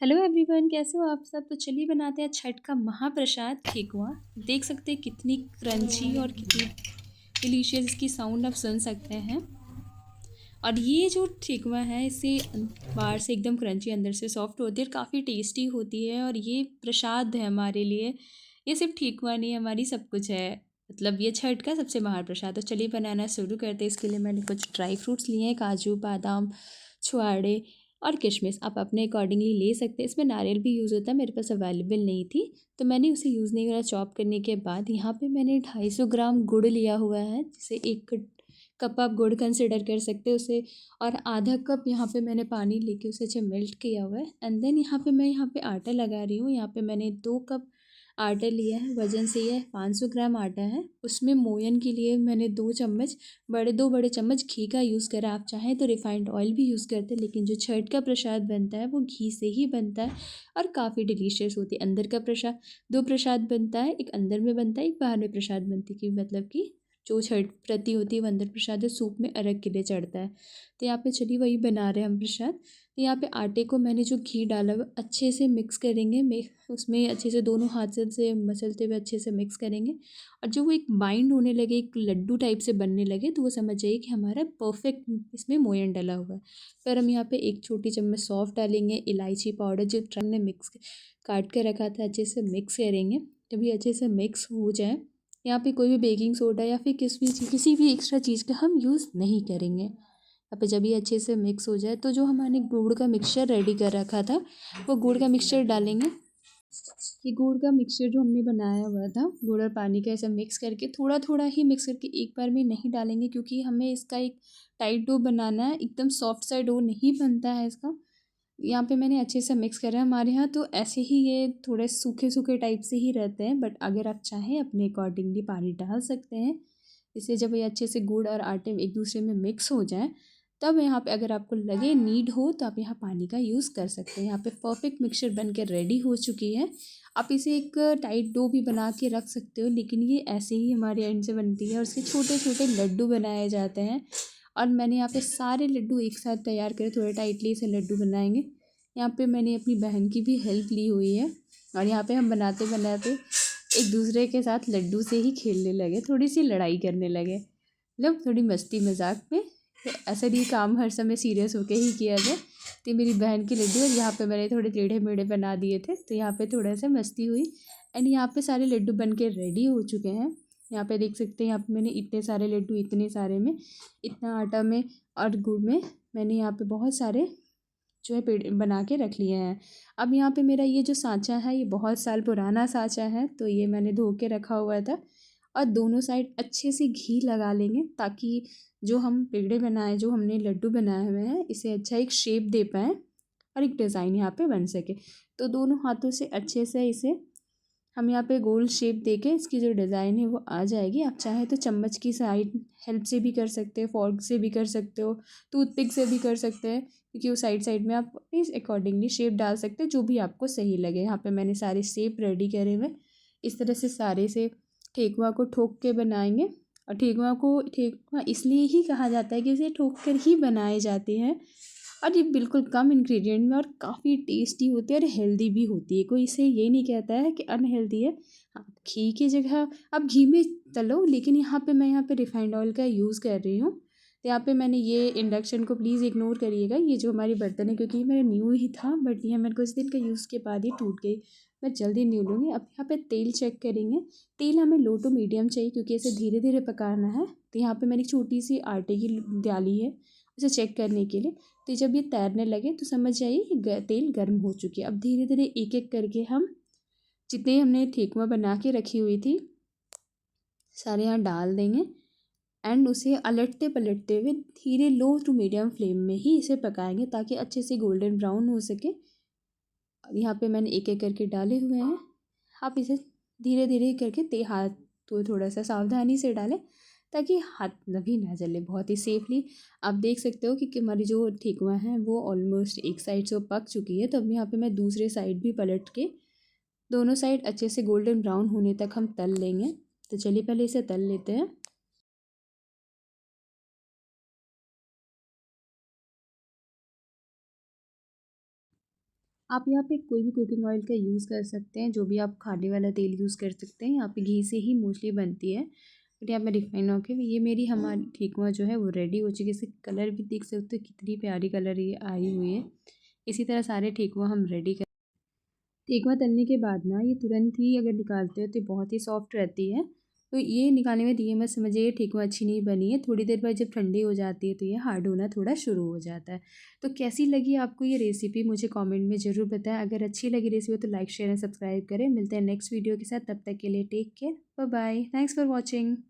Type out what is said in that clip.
Hello everyone, कैसे हो आप सब। तो चलिए बनाते हैं छठ का महाप्रसाद ठेकुआ। देख सकते हैं कितनी क्रंची और कितनी डिलीशियस इसकी साउंड आप सुन सकते हैं। और ये जो ठेकुआ है इसे बाहर से एकदम क्रंची, अंदर से सॉफ्ट होती है और काफ़ी टेस्टी होती है। और ये प्रसाद है हमारे लिए। ये सिर्फ ठेकुआ नहीं, हमारी सब कुछ है। मतलब ये छठ का सबसे महाप्रसाद। तो चलिए बनाना शुरू करते हैं। इसके लिए मैंने कुछ ड्राई फ्रूट्स लिए हैं, काजू बादाम छुआड़े और किशमिश आप अपने अकॉर्डिंगली ले सकते हैं। इसमें नारियल भी यूज़ होता है, मेरे पास अवेलेबल नहीं थी तो मैंने उसे यूज़ नहीं करा। चॉप करने के बाद यहाँ पे मैंने 250 ग्राम गुड़ लिया हुआ है, जिसे 1 कप आप गुड़ कंसिडर कर सकते हो उसे। और आधा कप यहाँ पे मैंने पानी लेके उसे अच्छे मेल्ट किया हुआ है। एंड देन मैं यहाँ पे आटा लगा रही हूँ। यहाँ पे मैंने 2 कप आटा लिया है, वज़न से यह 500 ग्राम आटा है। उसमें मोयन के लिए मैंने 2 चम्मच दो बड़े चम्मच घी का यूज़ करा। आप चाहें तो रिफाइंड ऑयल भी यूज़ करते हैं, लेकिन जो छठ का प्रसाद बनता है वो घी से ही बनता है और काफ़ी डिलीशियस होती है। अंदर का प्रसाद, 2 प्रसाद बनता है, एक अंदर में बनता है, एक बाहर में प्रसाद बनती है। कि मतलब कि जो छठ प्रति होती है वो अंदर प्रसाद है, सूप में अर्घ के लिए चढ़ता है। तो यहाँ पे चलिए वही बना रहे हैं हम प्रसाद। तो यहाँ पे आटे को मैंने जो घी डाला हुआ अच्छे से मिक्स करेंगे। उसमें अच्छे से दोनों हाथ से मसलते हुए अच्छे से मिक्स करेंगे। और जो वो एक बाइंड होने लगे, एक लड्डू टाइप से बनने लगे, तो वो समझ जाइए कि हमारा परफेक्ट इसमें मोयन डला हुआ है। फिर हम यहाँ पे 1 छोटी चम्मच सौंफ डालेंगे, इलायची पाउडर जो हमने मिक्स काट कर रखा था अच्छे से मिक्स करेंगे। जब ये अच्छे से मिक्स हो जाए, यहाँ पे कोई भी बेकिंग सोडा या फिर किसी भी एक्स्ट्रा चीज़ का हम यूज़ नहीं करेंगे। यहाँ पे जब ये अच्छे से मिक्स हो जाए तो जो हमने गुड़ का मिक्सचर रेडी कर रखा था वो गुड़ का मिक्सचर डालेंगे। ये गुड़ का मिक्सचर जो हमने बनाया हुआ था, गुड़ और पानी का ऐसा मिक्स करके थोड़ा थोड़ा ही मिक्स करके एक बार में नहीं डालेंगे, क्योंकि हमें इसका एक टाइट डो बनाना है। एकदम सॉफ्ट सा डो नहीं बनता है इसका। यहाँ पे मैंने अच्छे से मिक्स करा है। हमारे यहाँ तो ऐसे ही ये थोड़े सूखे सूखे टाइप से ही रहते हैं, बट अगर आप चाहें अपने अकॉर्डिंगली पानी डाल सकते हैं। इससे जब ये अच्छे से गुड़ और आटे एक दूसरे में मिक्स हो जाए, तब यहाँ पे अगर आपको लगे नीड हो तो आप यहाँ पानी का यूज़ कर सकते हैं। यहाँ पे परफेक्ट मिक्सचर बन के रेडी हो चुकी है। आप इसे एक टाइट डो भी बना के रख सकते हो, लेकिन ये ऐसे ही हमारे एंड से बनती है और इसके छोटे छोटे लड्डू बनाए जाते हैं। और मैंने यहाँ पे सारे लड्डू एक साथ तैयार करे, थोड़े टाइटली से लड्डू बनाएंगे। यहाँ पे मैंने अपनी बहन की भी हेल्प ली हुई है। और यहाँ पे हम बनाते बनाते एक दूसरे के साथ लड्डू से ही खेलने लगे, थोड़ी सी लड़ाई करने लगे, मतलब थोड़ी मस्ती मजाक में। ऐसा नहीं काम हर समय सीरियस होके ही किया जाए। तो मेरी बहन की लड्डू, और यहाँ पे मैंने थोड़े टेढ़े मेढ़े बना दिए थे, तो यहाँ पे थोड़ा सा मस्ती हुई। एंड यहाँ पे सारे लड्डू बन के रेडी हो चुके हैं। यहाँ पे देख सकते हैं, यहाँ पे मैंने इतने सारे लड्डू, इतने सारे में, इतना आटा में और गुड़ में मैंने यहाँ पे बहुत सारे जो है पेड़ बना के रख लिए हैं। अब यहाँ पे मेरा ये जो सांचा है ये बहुत साल पुराना सांचा है, तो ये मैंने धो के रखा हुआ था। और दोनों साइड अच्छे से घी लगा लेंगे, ताकि जो हम पेड़े बनाए, जो हमने लड्डू बनाए हुए हैं, इसे अच्छा एक शेप दे पाएँ और एक डिज़ाइन यहाँ पे बन सके। तो दोनों हाथों से अच्छे से इसे हम यहाँ पे गोल शेप देके इसकी जो डिज़ाइन है वो आ जाएगी। आप चाहें तो चम्मच की साइड हेल्प से भी कर सकते हो, फोर्क से भी कर सकते हो, टूथपिक से भी कर सकते हैं, क्योंकि वो साइड साइड में आप इस अकॉर्डिंगली शेप डाल सकते हैं जो भी आपको सही लगे। यहाँ पे मैंने सारे शेप रेडी करे हुए। इस तरह से सारे से ठेकुआ को ठोक के बनाएंगे। और ठेकुआ इसलिए ही कहा जाता है कि इसे ठोक कर ही बनाए जाते हैं। और ये बिल्कुल कम इंग्रेडिएंट में और काफ़ी टेस्टी होती है और हेल्दी भी होती है। कोई इसे ये नहीं कहता है कि अनहेल्दी है। हाँ, घी की जगह आप घी में तलो, लेकिन यहाँ पे रिफाइंड ऑयल का यूज़ कर रही हूँ। तो यहाँ पे मैंने ये इंडक्शन को प्लीज़ इग्नोर करिएगा, ये जो हमारी बर्तन है, क्योंकि ये मेरा न्यू ही था, बट ये मेरे कुछ दिन का यूज़ के बाद ही टूट गई। मैं जल्दी न्यू लूँगी। अब यहाँ पे तेल चेक करेंगे। तेल हमें लो टू मीडियम चाहिए, क्योंकि इसे धीरे धीरे पकाना है। तो यहाँ पे मैंने छोटी सी आटे की डाली है उसे चेक करने के लिए। तो जब ये तैरने लगे तो समझ जाइए कि तेल गर्म हो चुकी है। अब धीरे धीरे एक एक करके हम जितने हमने ठेकुआ बना के रखी हुई थी सारे यहाँ डाल देंगे। एंड उसे अलटते पलटते हुए धीरे लो टू मीडियम फ्लेम में ही इसे पकाएंगे, ताकि अच्छे से गोल्डन ब्राउन हो सके। अब यहाँ पे मैंने एक एक करके डाले हुए हैं। आप इसे धीरे धीरे करके हाथ तो थोड़ा सा सावधानी से डालें, ताकि हाथ भी ना जले, बहुत ही सेफली। आप देख सकते हो कि हमारी जो ठेकुआ है वो ऑलमोस्ट एक साइड से वो पक चुकी है। तो अब यहाँ पे मैं दूसरे साइड भी पलट के दोनों साइड अच्छे से गोल्डन ब्राउन होने तक हम तल लेंगे। तो चलिए पहले इसे तल लेते हैं। आप यहाँ पे कोई भी कुकिंग ऑयल का यूज़ कर सकते हैं, जो भी आप खाने वाला तेल यूज़ कर सकते हैं। यहाँ पे घी से ही मोस्टली बनती है, बट यहाँ पे रिफाइन ओके। ये मेरी हमारी ठेकुआ जो है वो रेडी हो चुकी है। इसकी कलर भी देख सकते हो कितनी प्यारी कलर ये आई हुई है। इसी तरह सारे ठेकुआ हम रेडी कर। ठेकुआ तलने के बाद ना ये तुरंत ही अगर निकालते हो तो बहुत ही सॉफ्ट रहती है। तो ये निकालने में ये मत समझिए ठेकुआ अच्छी नहीं बनी है, थोड़ी देर बाद जब ठंडी हो जाती है तो ये हार्ड होना थोड़ा शुरू हो जाता है। तो कैसी लगी आपको ये रेसिपी मुझे कमेंट में ज़रूर बताएं। अगर अच्छी लगी रेसिपी तो लाइक शेयर एंड सब्सक्राइब करें। मिलते हैं नेक्स्ट वीडियो के साथ, तब तक के लिए take care, bye bye, thanks for watching.